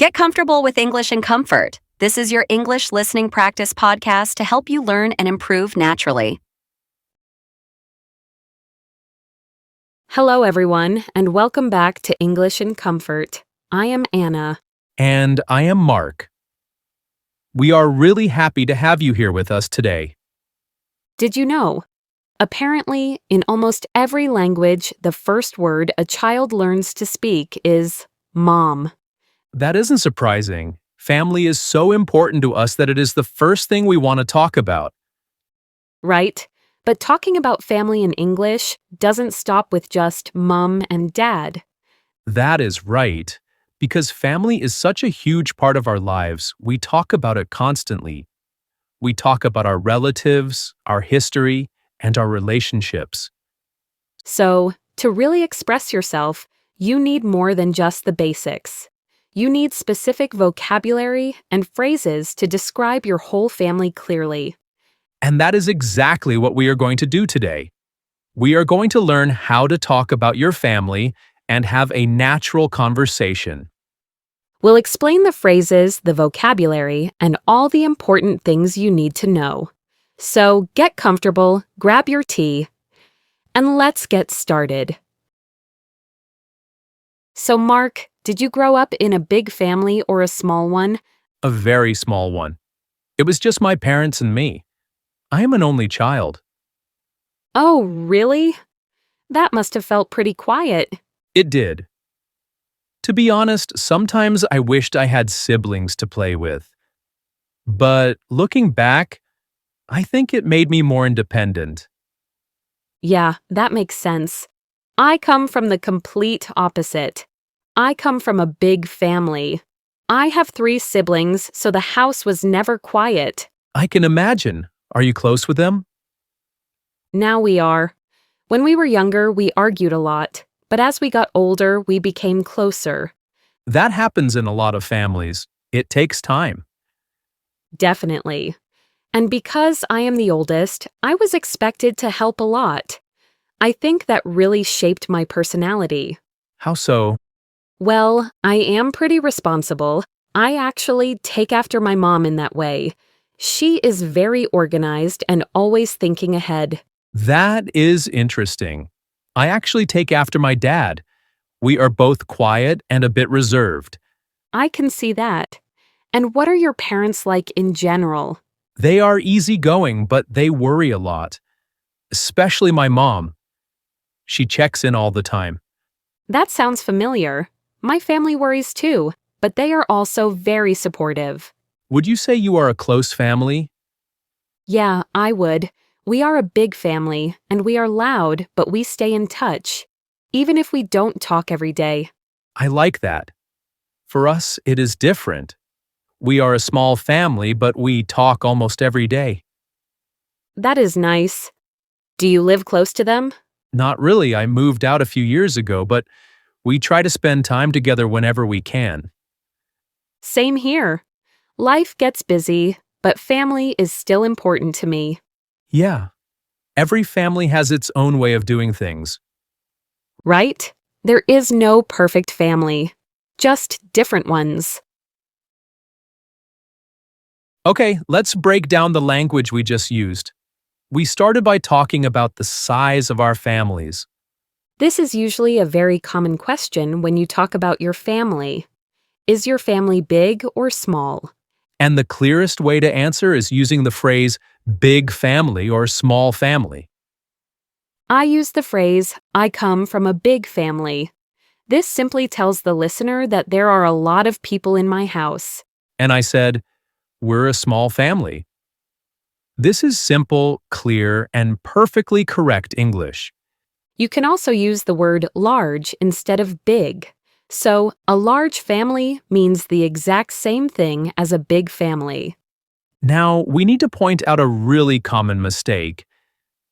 Get comfortable with English and comfort. This is your English listening practice podcast to help you learn and improve naturally. Hello, everyone, and welcome back to English and Comfort. I am Anna. And I am Mark. We are really happy to have you here with us today. Did you know? Apparently, in almost every language, the first word a child learns to speak is mom. That isn't surprising. Family is so important to us that it is the first thing we want to talk about. Right? But talking about family in English doesn't stop with just mom and dad. That is right. Because family is such a huge part of our lives, we talk about it constantly. We talk about our relatives, our history, and our relationships. So, to really express yourself, you need more than just the basics. You need specific vocabulary and phrases to describe your whole family clearly. And that is exactly what we are going to do today. We are going to learn how to talk about your family and have a natural conversation. We'll explain the phrases, the vocabulary, and all the important things you need to know. So get comfortable, grab your tea, and let's get started. So Mark, did you grow up in a big family or a small one? A very small one. It was just my parents and me. I am an only child. Oh, really? That must have felt pretty quiet. It did. To be honest, sometimes I wished I had siblings to play with. But looking back, I think it made me more independent. Yeah, that makes sense. I come from the complete opposite. I come from a big family. I have 3 siblings, so the house was never quiet. I can imagine. Are you close with them? Now we are. When we were younger, we argued a lot, but as we got older, we became closer. That happens in a lot of families. It takes time. Definitely. And because I am the oldest, I was expected to help a lot. I think that really shaped my personality. How so? Well, I am pretty responsible. I actually take after my mom in that way. She is very organized and always thinking ahead. That is interesting. I actually take after my dad. We are both quiet and a bit reserved. I can see that. And what are your parents like in general? They are easygoing, but they worry a lot. Especially my mom. She checks in all the time. That sounds familiar. My family worries too, but they are also very supportive. Would you say you are a close family? Yeah, I would. We are a big family, and we are loud, but we stay in touch, even if we don't talk every day. I like that. For us, it is different. We are a small family, but we talk almost every day. That is nice. Do you live close to them? Not really. I moved out a few years ago, but we try to spend time together whenever we can. Same here. Life gets busy, but family is still important to me. Yeah. Every family has its own way of doing things. Right? There is no perfect family, just different ones. Okay, let's break down the language we just used. We started by talking about the size of our families. This is usually a very common question when you talk about your family. Is your family big or small? And the clearest way to answer is using the phrase big family or small family. I use the phrase, I come from a big family. This simply tells the listener that there are a lot of people in my house. And I said, we're a small family. This is simple, clear, and perfectly correct English. You can also use the word large instead of big. So, a large family means the exact same thing as a big family. Now, we need to point out a really common mistake.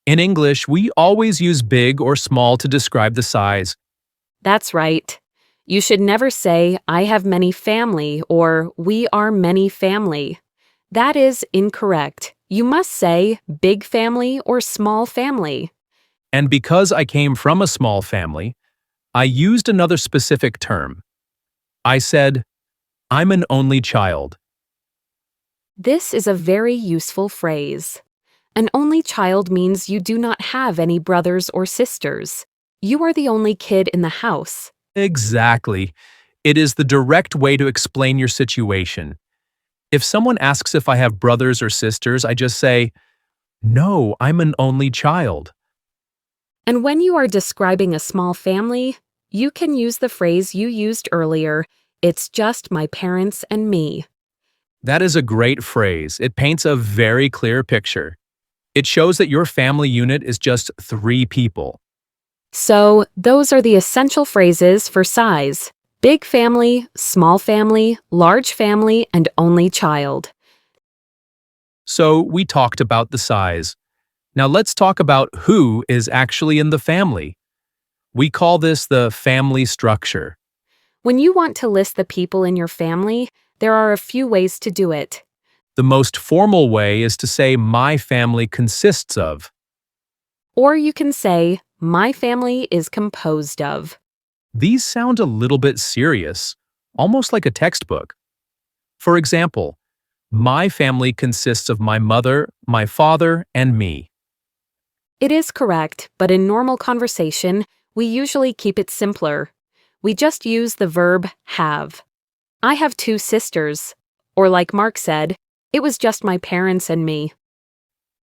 In English, we always use big or small to describe the size. That's right. You should never say, I have many family or we are many family. That is incorrect. You must say big family or small family. And because I came from a small family, I used another specific term. I said, I'm an only child. This is a very useful phrase. An only child means you do not have any brothers or sisters. You are the only kid in the house. Exactly. It is the direct way to explain your situation. If someone asks if I have brothers or sisters, I just say, no, I'm an only child. And when you are describing a small family, you can use the phrase you used earlier, it's just my parents and me. That is a great phrase. It paints a very clear picture. It shows that your family unit is just 3 people. So, those are the essential phrases for size: big family, small family, large family, and only child. So we talked about the size. Now let's talk about who is actually in the family. We call this the family structure. When you want to list the people in your family, there are a few ways to do it. The most formal way is to say my family consists of. Or you can say, my family is composed of. These sound a little bit serious, almost like a textbook. For example, my family consists of my mother, my father, and me. It is correct, but in normal conversation, we usually keep it simpler. We just use the verb have. I have 2 sisters. Or like Mark said, it was just my parents and me.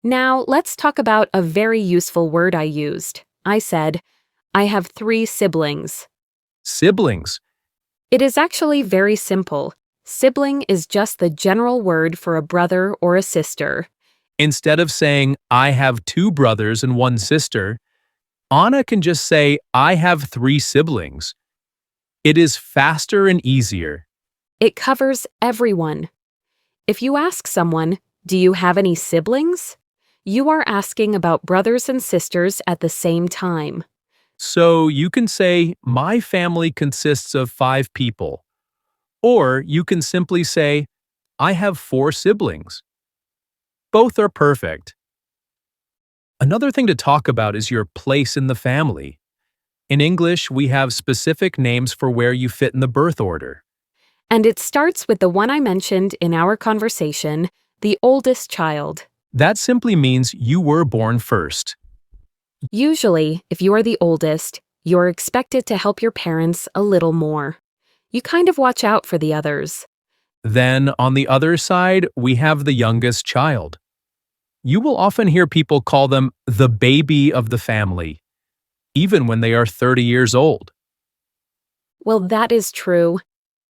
Now, let's talk about a very useful word I used. I said, I have 3 siblings. Siblings. It is actually very simple. Sibling is just the general word for a brother or a sister. Instead of saying I have 2 brothers and 1 sister, Anna can just say I have 3 siblings. It is faster and easier. It covers everyone. If you ask someone, do you have any siblings? You are asking about brothers and sisters at the same time. So you can say my family consists of 5 people. Or you can simply say I have 4 siblings. Both are perfect. Another thing to talk about is your place in the family. In English, we have specific names for where you fit in the birth order. And it starts with the one I mentioned in our conversation, the oldest child. That simply means you were born first. Usually, if you are the oldest, you're expected to help your parents a little more. You kind of watch out for the others. Then, on the other side, we have the youngest child. You will often hear people call them the baby of the family, even when they are 30 years old. Well, that is true.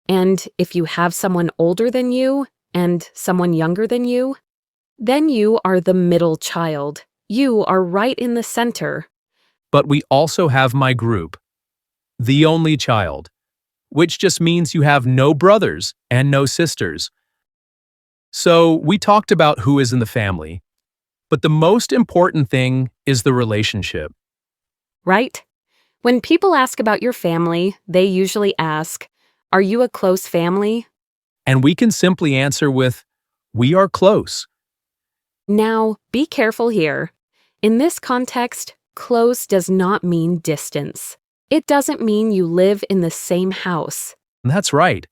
And if you have someone older than you and someone younger than you, then you are the middle child. You are right in the center. But we also have my group, the only child, which just means you have no brothers and no sisters. So we talked about who is in the family, but the most important thing is the relationship. Right? When people ask about your family, they usually ask, are you a close family? And we can simply answer with, we are close. Now, be careful here. In this context, close does not mean distance. It doesn't mean you live in the same house. That's right.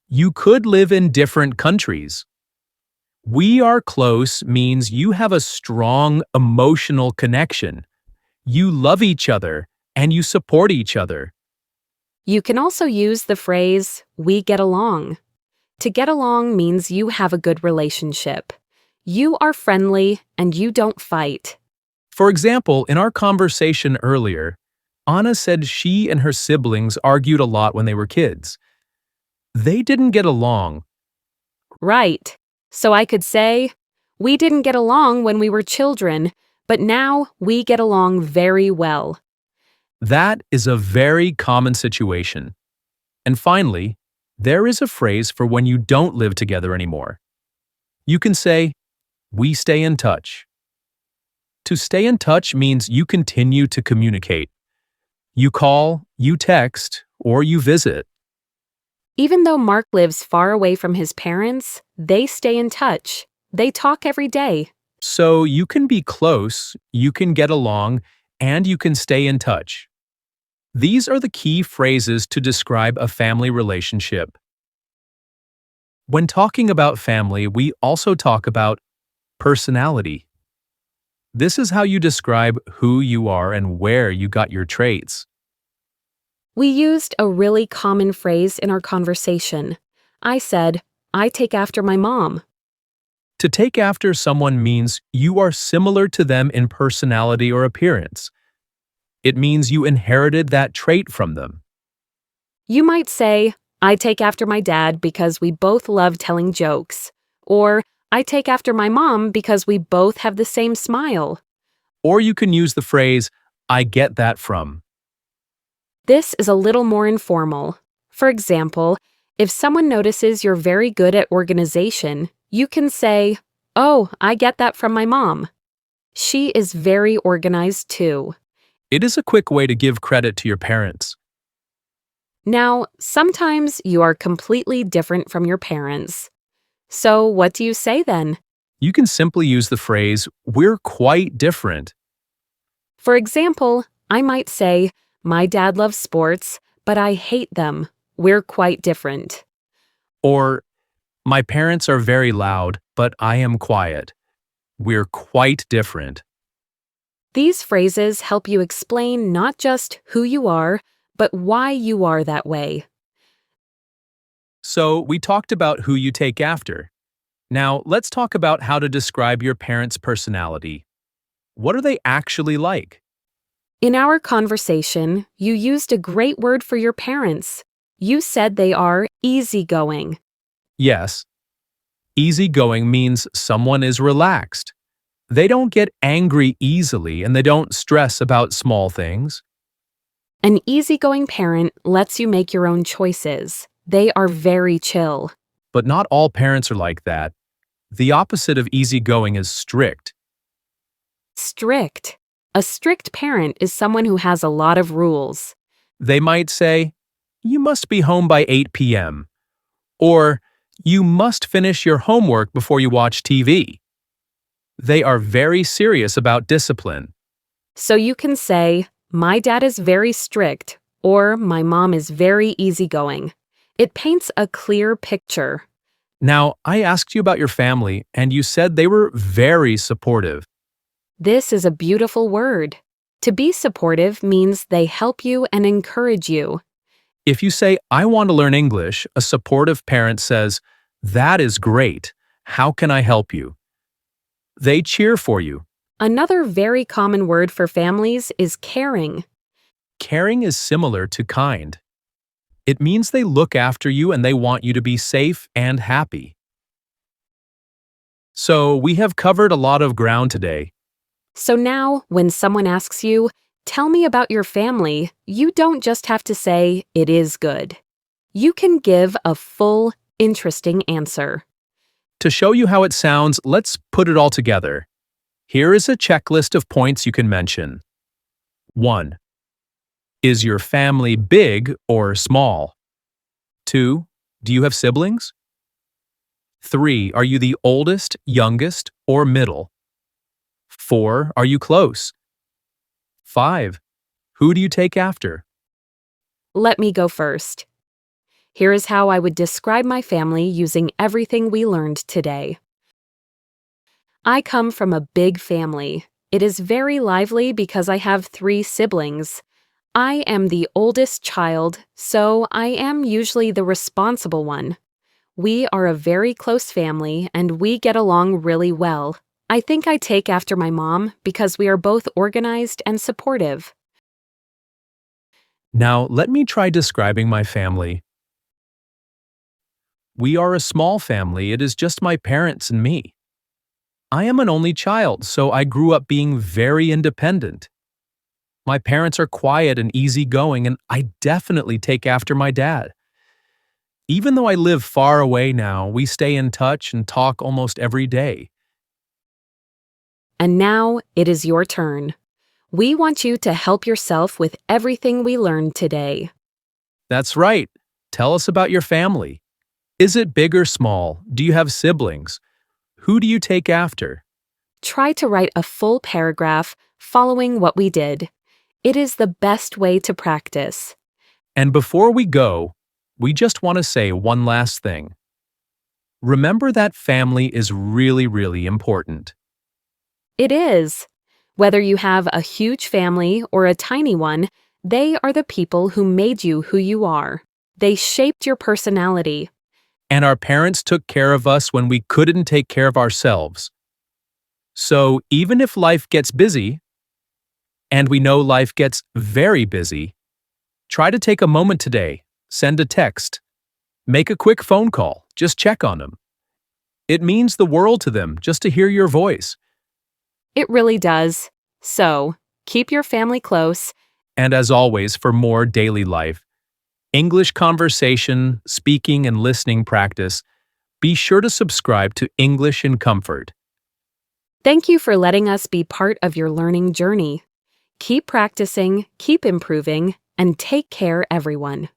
You could live in different countries. We are close means you have a strong emotional connection. You love each other and you support each other. You can also use the phrase, we get along. To get along means you have a good relationship. You are friendly and you don't fight. For example, in our conversation earlier, Anna said she and her siblings argued a lot when they were kids. They didn't get along. Right. So I could say, we didn't get along when we were children, but now we get along very well. That is a very common situation. And finally, there is a phrase for when you don't live together anymore. You can say, we stay in touch. To stay in touch means you continue to communicate. You call, you text, or you visit. Even though Mark lives far away from his parents, they stay in touch. They talk every day. So you can be close, you can get along, and you can stay in touch. These are the key phrases to describe a family relationship. When talking about family, we also talk about personality. This is how you describe who you are and where you got your traits. We used a really common phrase in our conversation. I said, I take after my mom. To take after someone means you are similar to them in personality or appearance. It means you inherited that trait from them. You might say, I take after my dad because we both love telling jokes. Or, I take after my mom because we both have the same smile. Or you can use the phrase, I get that from. This is a little more informal. For example, if someone notices you're very good at organization, you can say, Oh, I get that from my mom. She is very organized too. It is a quick way to give credit to your parents. Now, sometimes you are completely different from your parents. So, what do you say then? You can simply use the phrase, we're quite different. For example, I might say, My dad loves sports, but I hate them. We're quite different. Or, my parents are very loud, but I am quiet. We're quite different. These phrases help you explain not just who you are, but why you are that way. So, we talked about who you take after. Now, let's talk about how to describe your parents' personality. What are they actually like? In our conversation, you used a great word for your parents. You said they are easygoing. Yes, easygoing means someone is relaxed. They don't get angry easily and they don't stress about small things. An easygoing parent lets you make your own choices. They are very chill. But not all parents are like that. The opposite of easygoing is strict. Strict. A strict parent is someone who has a lot of rules. They might say, you must be home by 8 p.m. Or, you must finish your homework before you watch TV. They are very serious about discipline. So you can say, My dad is very strict, or my mom is very easygoing. It paints a clear picture. Now, I asked you about your family, and you said they were very supportive. This is a beautiful word. To be supportive means they help you and encourage you. If you say, I want to learn English, a supportive parent says, that is great. How can I help you? They cheer for you. Another very common word for families is caring. Caring is similar to kind. It means they look after you and they want you to be safe and happy. So, we have covered a lot of ground today. So now, when someone asks you, Tell me about your family, you don't just have to say, It is good. You can give a full, interesting answer. To show you how it sounds, let's put it all together. Here is a checklist of points you can mention. 1. Is your family big or small? 2. Do you have siblings? 3. Are you the oldest, youngest, or middle? 4. Are you close? 5. Who do you take after? Let me go first. Here is how I would describe my family using everything we learned today. I come from a big family. It is very lively because I have 3 siblings. I am the oldest child, so I am usually the responsible one. We are a very close family and we get along really well. I think I take after my mom because we are both organized and supportive. Now, let me try describing my family. We are a small family. It is just my parents and me. I am an only child, so I grew up being very independent. My parents are quiet and easygoing, and I definitely take after my dad. Even though I live far away now, we stay in touch and talk almost every day. And now it is your turn. We want you to help yourself with everything we learned today. That's right. Tell us about your family. Is it big or small? Do you have siblings? Who do you take after? Try to write a full paragraph following what we did. It is the best way to practice. And before we go, we just want to say one last thing. remember that family is really, really important. It is. Whether you have a huge family or a tiny one, they are the people who made you who you are. They shaped your personality. And our parents took care of us when we couldn't take care of ourselves. So even if life gets busy, and we know life gets very busy, try to take a moment today, send a text, make a quick phone call, just check on them. It means the world to them just to hear your voice. It really does. So, keep your family close. And as always, for more daily life, English conversation, speaking, and listening practice, be sure to subscribe to English in Comfort. Thank you for letting us be part of your learning journey. Keep practicing, keep improving, and take care, everyone.